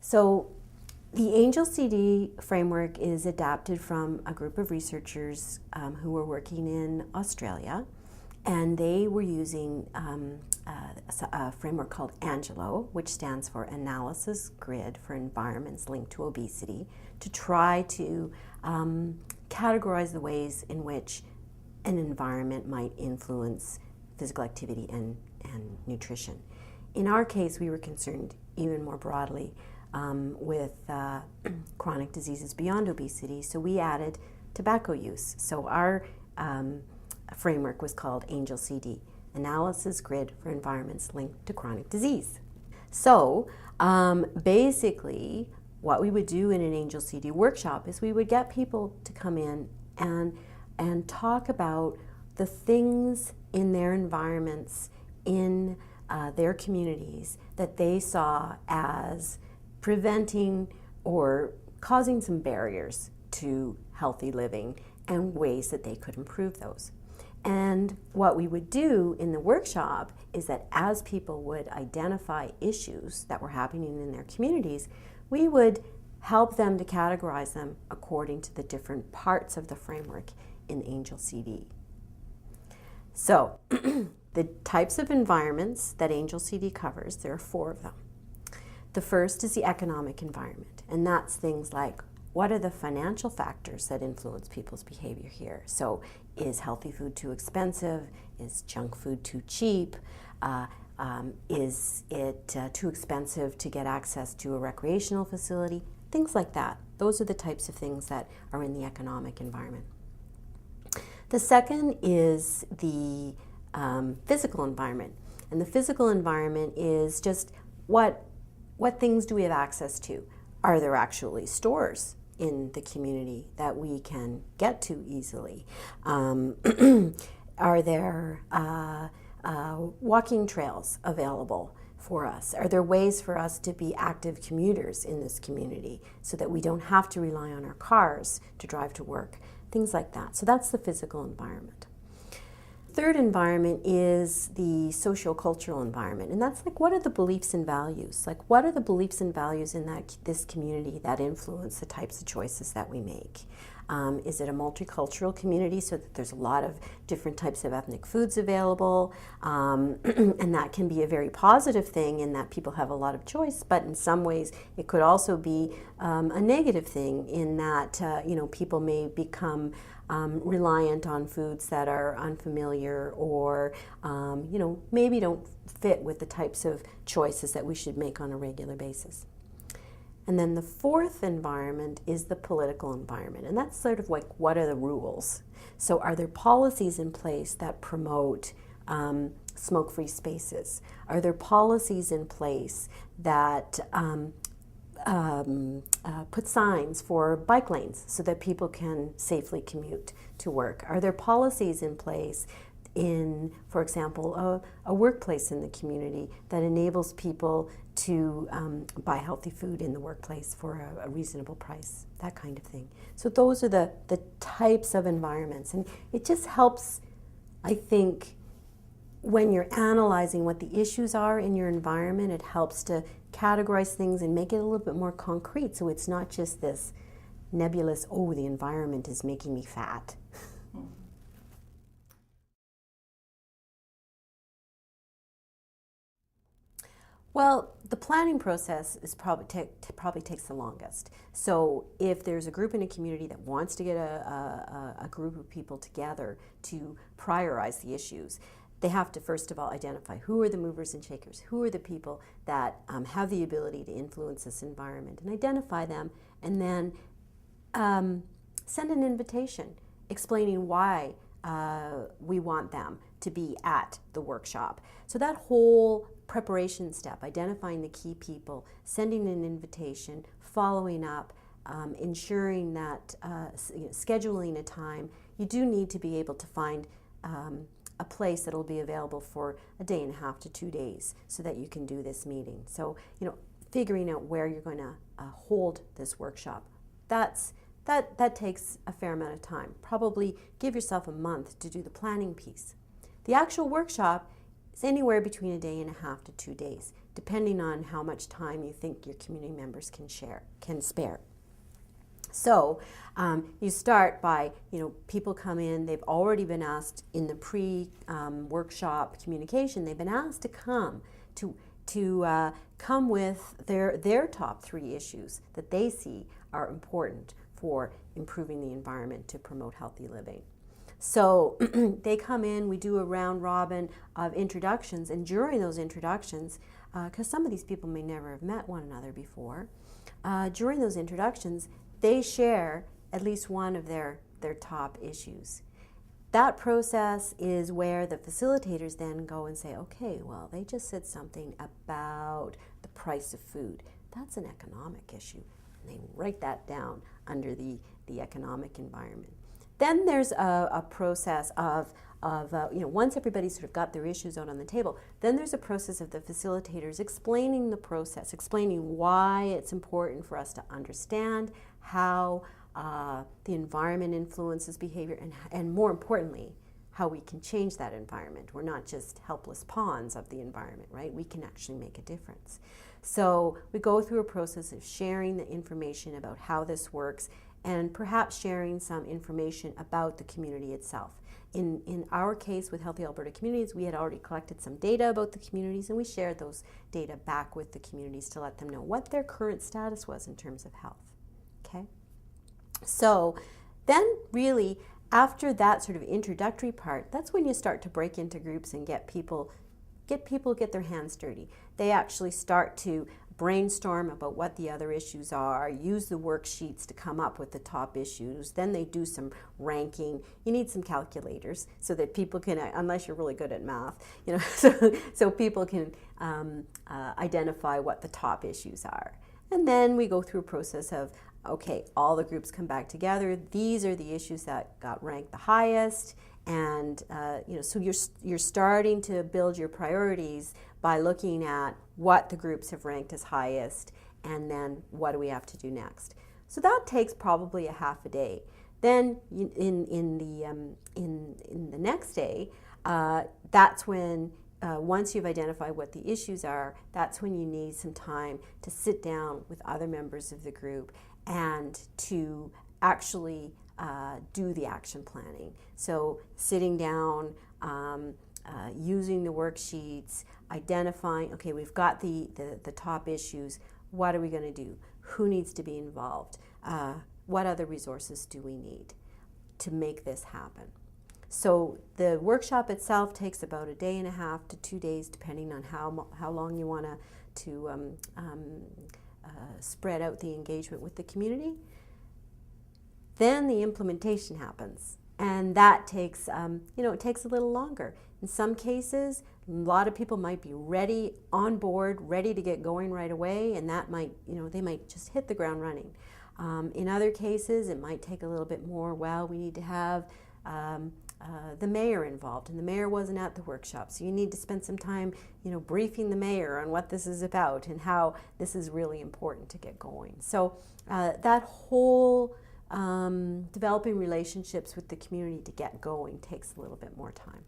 So the Angel CD framework is adapted from a group of researchers who were working in Australia, and they were using a framework called ANGELO, which stands for Analysis Grid for Environments Linked to Obesity, to try to categorize the ways in which an environment might influence physical activity and nutrition. In our case, we were concerned even more broadly with chronic diseases beyond obesity, so we added tobacco use. So our framework was called Angel CD, Analysis Grid for Environments Linked to Chronic Disease. So basically, what we would do in an Angel CD workshop is we would get people to come in and talk about the things in their environments, in their communities, that they saw as preventing or causing some barriers to healthy living and ways that they could improve those. And what we would do in the workshop is that as people would identify issues that were happening in their communities, we would help them to categorize them according to the different parts of the framework in Angel CD. So the types of environments that Angel CD covers, there are 4 of them. The first is the economic environment, and that's things like, what are the financial factors that influence people's behavior here? So is healthy food too expensive? Is junk food too cheap? Is it too expensive to get access to a recreational facility? Things like that. Those are the types of things that are in the economic environment. The second is the physical environment. And the physical environment is just what things do we have access to? Are there actually stores in the community that we can get to easily? Are there walking trails available for us? Are there ways for us to be active commuters in this community so that we don't have to rely on our cars to drive to work? Things like that. So that's the physical environment. Third environment is the socio-cultural environment, and that's like, what are the beliefs and values? Like, what are the beliefs and values in this community that influence the types of choices that we make? Is it a multicultural community so that there's a lot of different types of ethnic foods available? And that can be a very positive thing in that people have a lot of choice, but in some ways it could also be a negative thing in that people may become reliant on foods that are unfamiliar or maybe don't fit with the types of choices that we should make on a regular basis. And then the fourth environment is the political environment, and that's sort of like, what are the rules? So are there policies in place that promote smoke-free spaces? Are there policies in place that put signs for bike lanes so that people can safely commute to work? Are there policies in place in, for example, a workplace in the community that enables people to buy healthy food in the workplace for a reasonable price, that kind of thing? So those are the types of environments, and it just helps, I think, when you're analyzing what the issues are in your environment, it helps to categorize things and make it a little bit more concrete, so it's not just this nebulous, oh, the environment is making me fat. Well, the planning process is probably takes the longest. So if there's a group in a community that wants to get a group of people together to prioritize the issues, they have to first of all identify who are the movers and shakers, who are the people that have the ability to influence this environment, and identify them, and then send an invitation explaining why we want them to be at the workshop. So that whole preparation step, identifying the key people, sending an invitation, following up, ensuring that scheduling a time, you do need to be able to find a place that will be available for a day and a half to 2 days so that you can do this meeting. So, figuring out where you're going to hold this workshop, that takes a fair amount of time. Probably give yourself a month to do the planning piece. The actual workshop is anywhere between a day and a half to 2 days, depending on how much time you think your community members can spare. So you start by, people come in, they've already been asked in the pre-workshop communication, they've been asked to come come with their top 3 issues that they see are important for improving the environment to promote healthy living. So they come in, we do a round robin of introductions, and during those introductions, because some of these people may never have met one another before, during those introductions, they share at least one of their top issues. That process is where the facilitators then go and say, okay, well, they just said something about the price of food. That's an economic issue. And they write that down under the economic environment. Then there's a process of once everybody's sort of got their issues out on the table, then there's a process of the facilitators explaining the process, explaining why it's important for us to understand how the environment influences behavior, and more importantly, how we can change that environment. We're not just helpless pawns of the environment, right? We can actually make a difference. So we go through a process of sharing the information about how this works, and perhaps sharing some information about the community itself. In our case with Healthy Alberta Communities, we had already collected some data about the communities, and we shared those data back with the communities to let them know what their current status was in terms of health. Okay? So then really, after that sort of introductory part, that's when you start to break into groups and get people get their hands dirty. They actually start to brainstorm about what the other issues are, use the worksheets to come up with the top issues. Then they do some ranking. You need some calculators so that people can, unless you're really good at math, so people can identify what the top issues are. And then we go through a process of, okay, all the groups come back together. These are the issues that got ranked the highest. And so you're starting to build your priorities by looking at what the groups have ranked as highest, and then what do we have to do next. So that takes probably a half a day. Then in the next day, that's when once you've identified what the issues are, that's when you need some time to sit down with other members of the group and to actually do the action planning. So sitting down, using the worksheets, identifying, okay, we've got the top issues, what are we going to do? Who needs to be involved? What other resources do we need to make this happen? So the workshop itself takes about a day and a half to 2 days, depending on how long you want to spread out the engagement with the community. Then the implementation happens, and that takes, it takes a little longer. In some cases, a lot of people might be ready, on board, ready to get going right away, and that might, they might just hit the ground running. In other cases, it might take a little bit more. Well, we need to have the mayor involved, and the mayor wasn't at the workshop, so you need to spend some time, briefing the mayor on what this is about and how this is really important to get going. So that whole developing relationships with the community to get going takes a little bit more time.